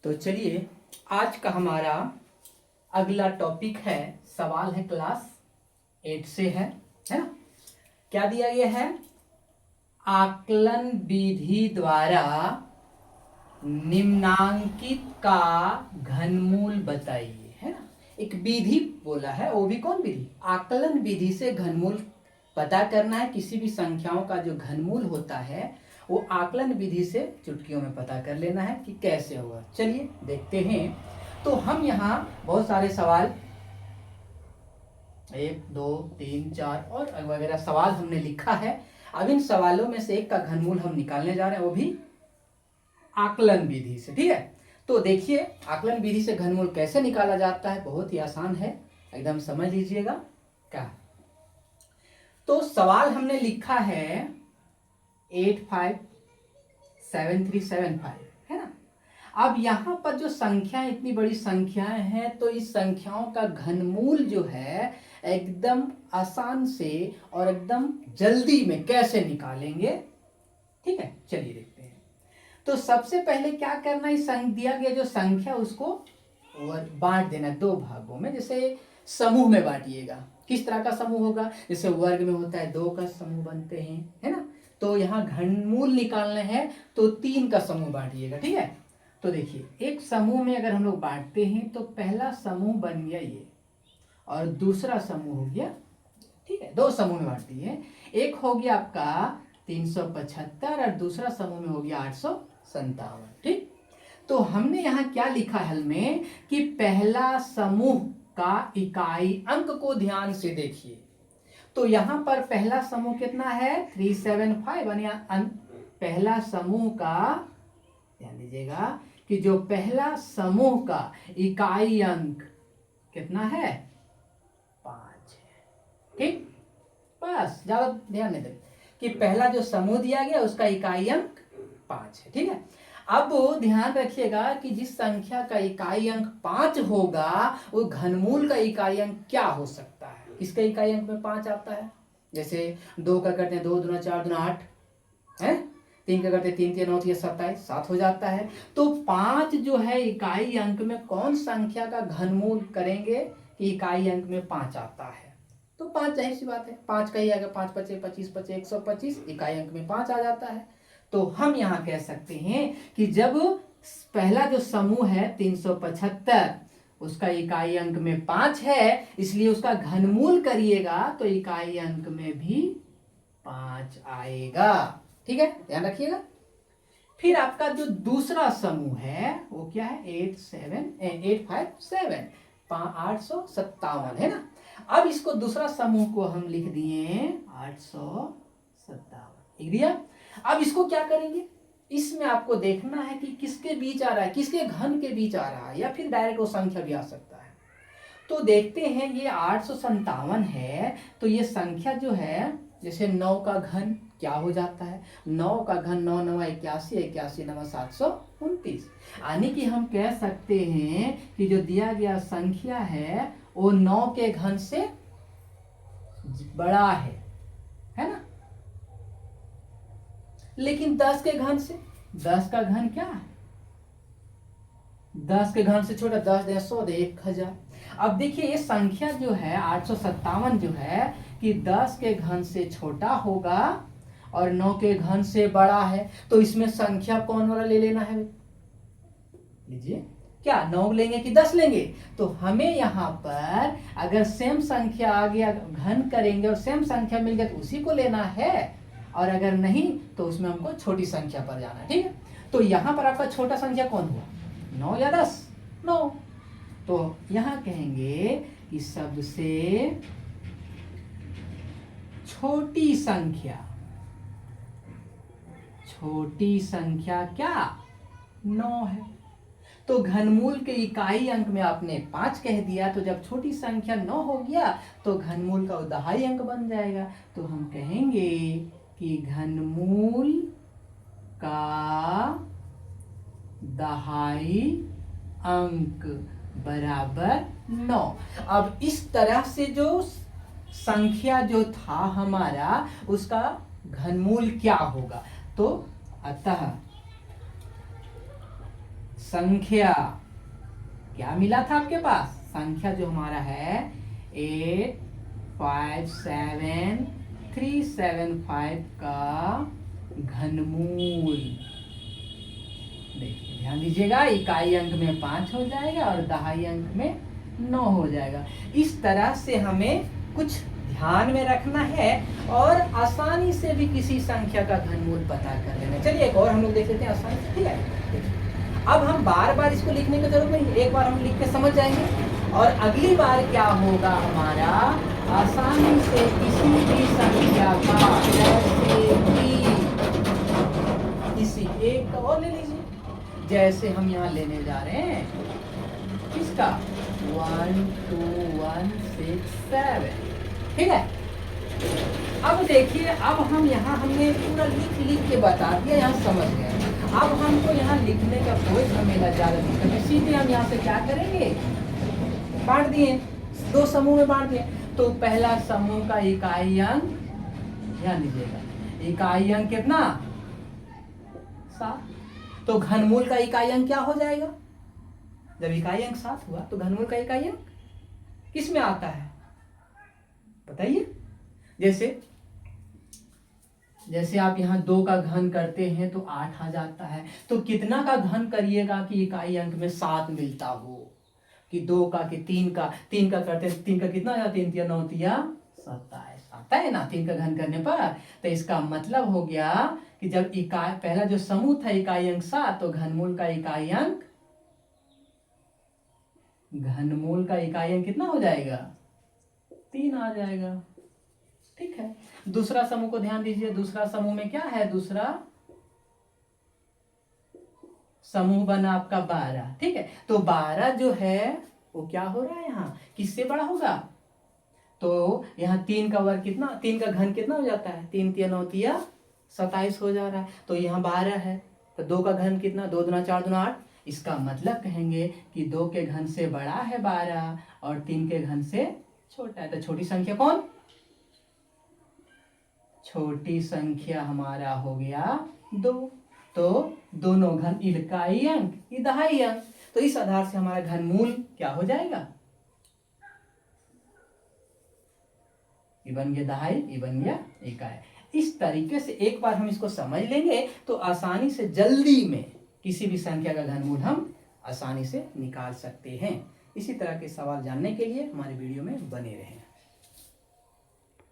तो चलिए आज का हमारा अगला टॉपिक है, सवाल है क्लास 8 से है ना। क्या दिया गया है? आकलन विधि द्वारा निम्नांकित का घनमूल बताइए, है ना। एक विधि बोला है, वो भी कौन विधि? आकलन विधि से घनमूल पता करना है। किसी भी संख्याओं का जो घनमूल होता है वो आकलन विधि से चुटकियों में पता कर लेना है कि कैसे होगा। चलिए देखते हैं। तो हम यहाँ बहुत सारे सवाल 1 2 3 4 और वगैरह सवाल हमने लिखा है। अब इन सवालों में से एक का घनमूल हम निकालने जा रहे हैं, वो भी आकलन विधि से। ठीक है, तो देखिए आकलन विधि से घनमूल कैसे निकाला जाता है। बहुत ही आसान है, एकदम समझ लीजिएगा क्या। तो सवाल हमने लिखा है 857375, है ना। अब यहाँ पर जो संख्या, इतनी बड़ी संख्याएं हैं, तो इस संख्याओं का घनमूल जो है एकदम आसान से और एकदम जल्दी में कैसे निकालेंगे। ठीक है, चलिए देखते हैं। तो सबसे पहले क्या करना है, दिया गया जो संख्या उसको बांट देना दो भागों में। जैसे समूह में बांटिएगा। किस तरह का समूह होगा? जैसे वर्ग में होता है 2 का समूह बनते हैं, है ना। तो यहाँ घनमूल निकालने हैं तो 3 का समूह बांटिएगा। ठीक है, तो देखिए एक समूह में अगर हम लोग बांटते हैं तो पहला समूह बन गया ये और दूसरा समूह हो गया। ठीक है, 2 समूह में बांटती है। एक हो गया आपका 375 और दूसरा समूह में हो गया 857। ठीक, तो हमने यहाँ क्या लिखा हल में कि पहला समूह का इकाई अंक को ध्यान से देखिए। तो यहाँ पर पहला समूह कितना है? 375। पहला समूह का ध्यान दीजिएगा कि जो पहला समूह का इकाई अंक कितना है? 5 है। ठीक, बस ज्यादा ध्यान नहीं दें कि पहला जो समूह दिया गया उसका इकाई अंक 5 है। ठीक है, अब ध्यान रखिएगा कि जिस संख्या का इकाई अंक 5 होगा वो घनमूल का इकाई अंक क्या हो सकता है? किसका इकाई अंक में 5 आता है? जैसे 2 का करते हैं 2 दूना 4 दूना 8 है, 3 का करते हैं 3 3 9 27 7 हो जाता है। तो 5 जो है इकाई अंक में कौन संख्या का घनमूल करेंगे कि इकाई अंक में 5 आता है? तो 5 जाहिर सी बात है 5 का ही आएगा। 5 5 25 25 125 इकाई अंक में 5 आ जाता है। तो हम यहाँ कह सकते हैं कि जब पहला जो समूह है 375 उसका इकाई अंक में 5 है, इसलिए उसका घनमूल करिएगा तो इकाई अंक में भी 5 आएगा। ठीक है, ध्यान रखिएगा। फिर आपका जो दूसरा समूह है वो क्या है? 857 857 है ना। अब इसको दूसरा समूह को हम लिख दिए 857, लिख दिया। अब इसको क्या करेंगे? इसमें आपको देखना है कि किसके बीच आ रहा है, किसके घन के बीच आ रहा है, या फिर डायरेक्ट वो संख्या भी आ सकता है। तो देखते हैं ये 857 है, तो ये संख्या जो है जैसे 9 का घन क्या हो जाता है? 9 का घन 9 9 81 81 9 729। यानी कि हम कह सकते हैं कि जो दिया गया संख्या है वो 9 के घन से बड़ा है ना। लेकिन 10 के घन से, 10 का घन क्या है? 10 के घन से छोटा। 10 दे 100 दे 1000। अब देखिए ये संख्या जो है 857 जो है कि 10 के घन से छोटा होगा और 9 के घन से बड़ा है। तो इसमें संख्या कौन वाला ले लेना है? लीजिए, क्या 9 लेंगे कि 10 लेंगे? तो हमें यहाँ पर अगर सेम संख्या आ गया, घन करेंगे और सेम संख्या मिल गया तो उसी को लेना है, और अगर नहीं तो उसमें हमको छोटी संख्या पर जाना है। ठीक है, तो यहाँ पर आपका छोटा संख्या कौन हुआ? 9 या 10? 9। तो यहाँ कहेंगे कि सबसे छोटी संख्या क्या? 9 है। तो घनमूल के इकाई अंक में आपने 5 कह दिया, तो जब छोटी संख्या 9 हो गया तो घनमूल का दहाई अंक बन जाएगा। तो हम कहेंगे कि घनमूल का दहाई अंक बराबर 9। अब इस तरह से जो संख्या जो था हमारा उसका घनमूल क्या होगा? तो अतः संख्या क्या मिला था आपके पास? संख्या जो हमारा है 857375 का घनमूल। देखिए ध्यान दीजिएगा, इकाई अंक में 5 हो जाएगा और दहाई अंक में 9 हो जाएगा। इस तरह से हमें कुछ ध्यान में रखना है और आसानी से भी किसी संख्या का घनमूल पता कर लेना। चलिए एक और हम लोग देख लेते हैं आसानी से, ठीक है। अब हम बार बार इसको लिखने की जरूरत नहीं, एक बार हम लिख के समझ जाएंगे और अगली बार क्या होगा हमारा, आसानी से किसी भी संख्या का, जैसे कि इसी एक और ले लीजिए, जैसे हम यहाँ लेने जा रहे हैं किसका 1 2 1 6 7, ठीक है। अब देखिए, अब हम यहाँ हमने पूरा लिख के बता दिया, यहाँ समझ गए। अब हमको यहाँ लिखने का कोई झमेला ज्यादा नहीं करना, सीधे हम यहाँ से क्या करेंगे, बांट दिए, 2 समूह में बांट दिए। तो पहला समूह का इकाई अंक, ध्यान दीजिएगा, इकाई अंक कितना 7। तो घनमूल का इकाई अंक क्या हो जाएगा? जब इकाई अंक 7 हुआ तो घनमूल का इकाई अंक किस में आता है बताइए? जैसे आप यहाँ 2 का घन करते हैं तो 8 आ जाता है। तो कितना का घन करिएगा कि इकाई अंक में 7 मिलता हो? कि 2 का, कि 3 का करते हैं, 3 का कितना आ जाता है? 3 तिया 9 तिया 27 आता है ना 3 का घन करने पर। तो इसका मतलब हो गया कि जब इकाई, पहला जो समूह था इकाई अंक 7, तो घनमूल का इकाई अंक कितना हो जाएगा? 3 आ जाएगा, ठीक है। दूसरा समूह को ध्यान दीजिए, दूसरा समूह में क्या है? दूसरा समूह बना आपका 12, ठीक है। तो 12 जो है वो क्या हो रहा है, यहाँ किससे बड़ा होगा? तो यहाँ 3 का वर्ग कितना, 3 का घन कितना हो जाता है? 3 तिया 9 तिया 27 हो जा रहा है। तो यहाँ 12 है, तो 2 का घन कितना? 2 दूना 4 दूना 8। इसका मतलब कहेंगे कि 2 के घन से बड़ा है 12 और 3 के घन से छोटा है। तो छोटी संख्या कौन? छोटी संख्या हमारा हो गया 2। तो दोनों घन इकाई अंक, दहाई अंक। तो इस आधार से हमारा घनमूल क्या हो जाएगा? ये बन गया दहाई, ये बन गया इकाई। इस तरीके से एक बार हम इसको समझ लेंगे तो आसानी से जल्दी में किसी भी संख्या का घनमूल हम आसानी से निकाल सकते हैं। इसी तरह के सवाल जानने के लिए हमारे वीडियो में बने रहें।